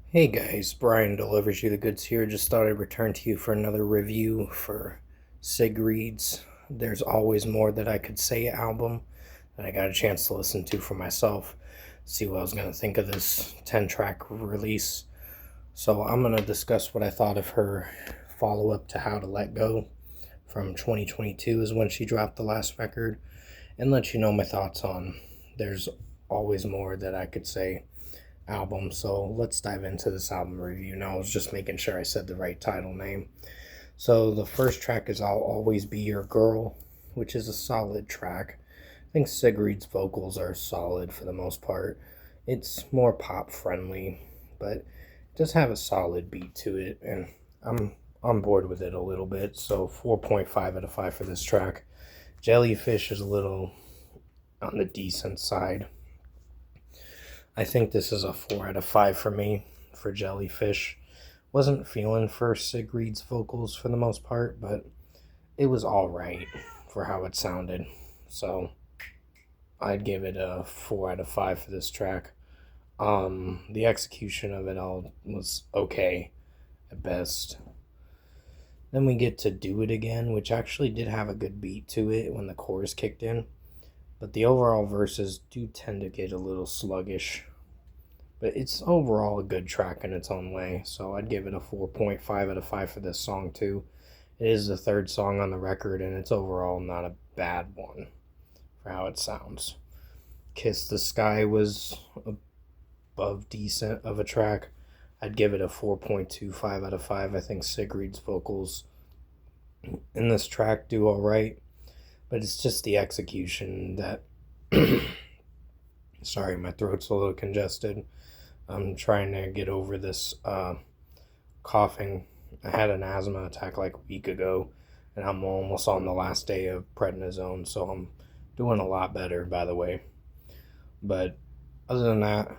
Hey guys, Brian delivers you the goods here. Just thought I'd return to you for another review for Sigrid's There's Always More That I Could Say album that I got a chance to listen to for myself, see what I was going to think of this 10-track release. So I'm going to discuss what I thought of her follow-up to How to Let Go from 2022 is when she dropped the last record, and let you know my thoughts on There's Always More That I Could Say album. So let's dive into this album review. Now, I was just making sure I said the right title name. So the first track is I'll Always Be Your Girl, which is a solid track. I think Sigrid's vocals are solid for the most part. It's more pop friendly, but it does have a solid beat to it, and I'm on board with it a little bit. So 4.5 out of 5 for this track. Jellyfish is a little on the decent side. I think this is a 4 out of 5 for me for Jellyfish. Wasn't feeling for Sigrid's vocals for the most part, but it was alright for how it sounded. So I'd give it a 4 out of 5 for this track. The execution of it all was okay at best. Then we get to Do It Again, which actually did have a good beat to it when the chorus kicked in, but the overall verses do tend to get a little sluggish. But it's overall a good track in its own way, so I'd give it a 4.5 out of 5 for this song too. It is the third song on the record, and it's overall not a bad one for how it sounds. Kiss the Sky was above decent of a track. I'd give it a 4.25 out of 5. I think Sigrid's vocals in this track do alright, but it's just the execution that sorry, my throat's a little congested. I'm trying to get over this coughing. I had an asthma attack like a week ago, and I'm almost on the last day of prednisone, so I'm doing a lot better, by the way. But other than that,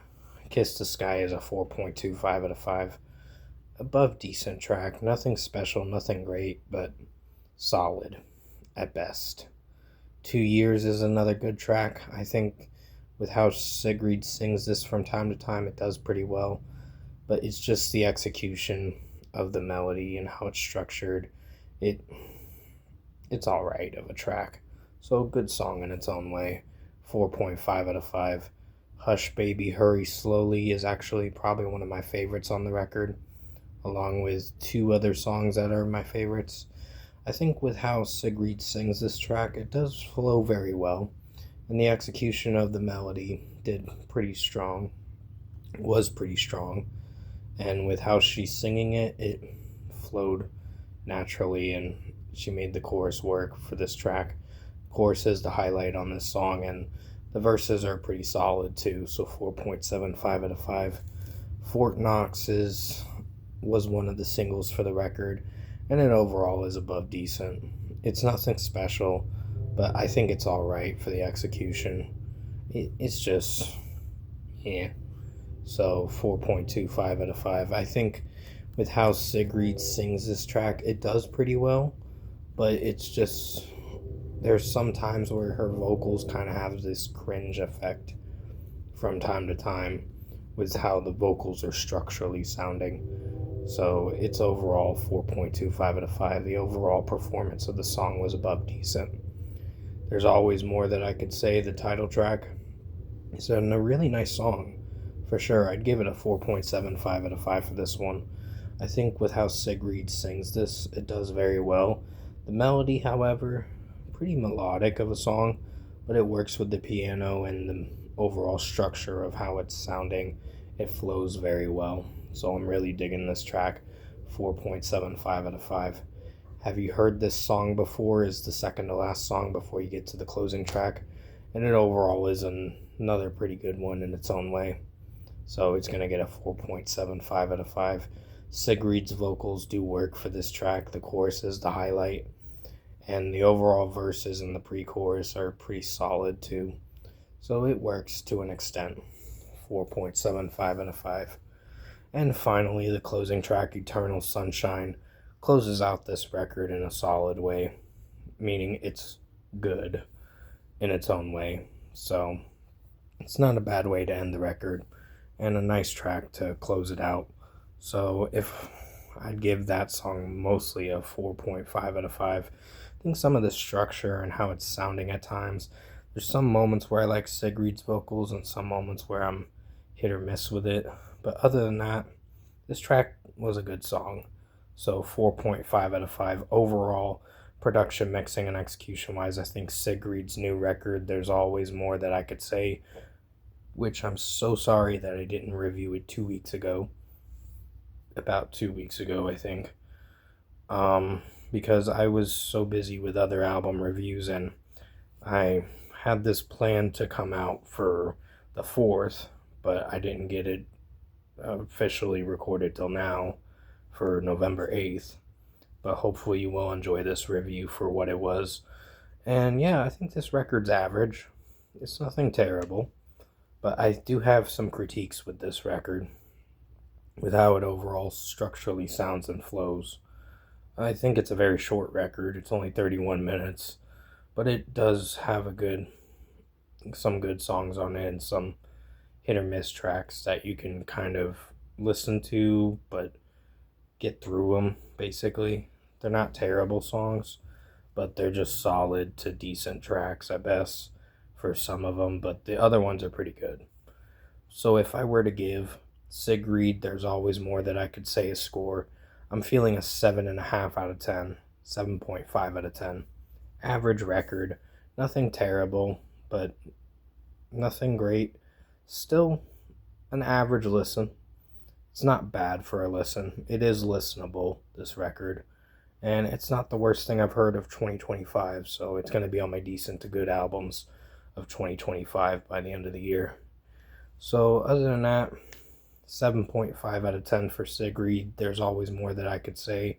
Kiss the Sky is a 4.25 out of 5. Above decent track. Nothing special, nothing great, but solid at best. 2 Years is another good track. I think with how Sigrid sings this from time to time, it does pretty well. But it's just the execution of the melody and how it's structured. It's alright of a track. So a good song in its own way. 4.5 out of 5. Hush Baby Hurry Slowly is actually probably one of my favorites on the record, along with two other songs that are my favorites. I think with how Sigrid sings this track, it does flow very well, and the execution of the melody was pretty strong, and with how she's singing it, it flowed naturally, and she made the chorus work for this track. Chorus is the highlight on this song, and the verses are pretty solid too, so 4.75 out of 5. Fort Knox was one of the singles for the record, and it overall is above decent. It's nothing special, but I think it's alright for the execution. It's just, yeah. So 4.25 out of 5. I think with how Sigrid sings this track, it does pretty well, but it's just, there's some times where her vocals kind of have this cringe effect from time to time with how the vocals are structurally sounding. So it's overall 4.25 out of 5. The overall performance of the song was above decent. There's Always More That I Could Say, the title track. It's a really nice song, for sure. I'd give it a 4.75 out of 5 for this one. I think with how Sigrid sings this, it does very well. The melody, however, pretty melodic of a song, but it works with the piano and the overall structure of how it's sounding. It flows very well, so I'm really digging this track. 4.75 out of 5. Have You Heard This Song Before is the second to last song before you get to the closing track, and it overall is another pretty good one in its own way, so it's going to get a 4.75 out of 5. Sigrid's vocals do work for this track. The chorus is the highlight, and the overall verses and the pre-chorus are pretty solid too, so it works to an extent. 4.75 out of 5. And finally, the closing track, Eternal Sunshine, closes out this record in a solid way, meaning it's good in its own way. So it's not a bad way to end the record, and a nice track to close it out. So if I'd give that song mostly a 4.5 out of 5. I think some of the structure and how it's sounding at times. There's some moments where I like Sigrid's vocals and some moments where I'm hit or miss with it. But other than that, this track was a good song. So 4.5 out of 5 overall. Production, mixing, and execution wise, I think Sigrid's new record, There's Always More That I Could Say, which I'm so sorry that I didn't review it 2 weeks ago. About 2 weeks ago, I think. Because I was so busy with other album reviews, and I had this plan to come out for the 4th, but I didn't get it officially recorded till now for November 8th. But hopefully you will enjoy this review for what it was. And yeah, I think this record's average. It's nothing terrible, but I do have some critiques with this record, with how it overall structurally sounds and flows. I think it's a very short record. It's only 31 minutes, but it does have some good songs on it and some hit or miss tracks that you can kind of listen to but get through them, basically. They're not terrible songs, but they're just solid to decent tracks at best for some of them, but the other ones are pretty good. So if I were to give Sigrid, There's Always More That I Could Say a score, I'm feeling a 7.5 out of 10, 7.5 out of 10. Average record, nothing terrible, but nothing great. Still an average listen. It's not bad for a listen. It is listenable, this record. And it's not the worst thing I've heard of 2025, so it's going to be on my decent to good albums of 2025 by the end of the year. So other than that, 7.5 out of 10 for Sigrid. There's Always More That I Could Say.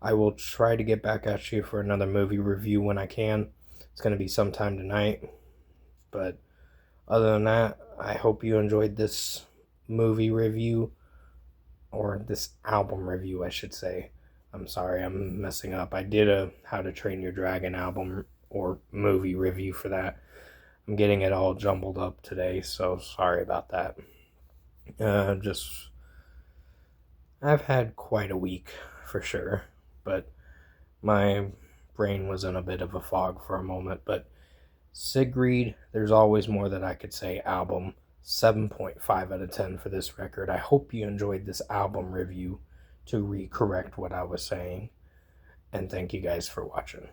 I will try to get back at you for another movie review when I can. It's going to be sometime tonight. But other than that, I hope you enjoyed this movie review, or this album review, I should say. I'm sorry, I'm messing up. I did a How to Train Your Dragon album or movie review for that. I'm getting it all jumbled up today, so sorry about that. I've had quite a week for sure, but my brain was in a bit of a fog for a moment. But Sigrid, There's Always More That I Could Say album, 7.5 out of 10 for this record. I hope you enjoyed this album review to recorrect what I was saying, and thank you guys for watching.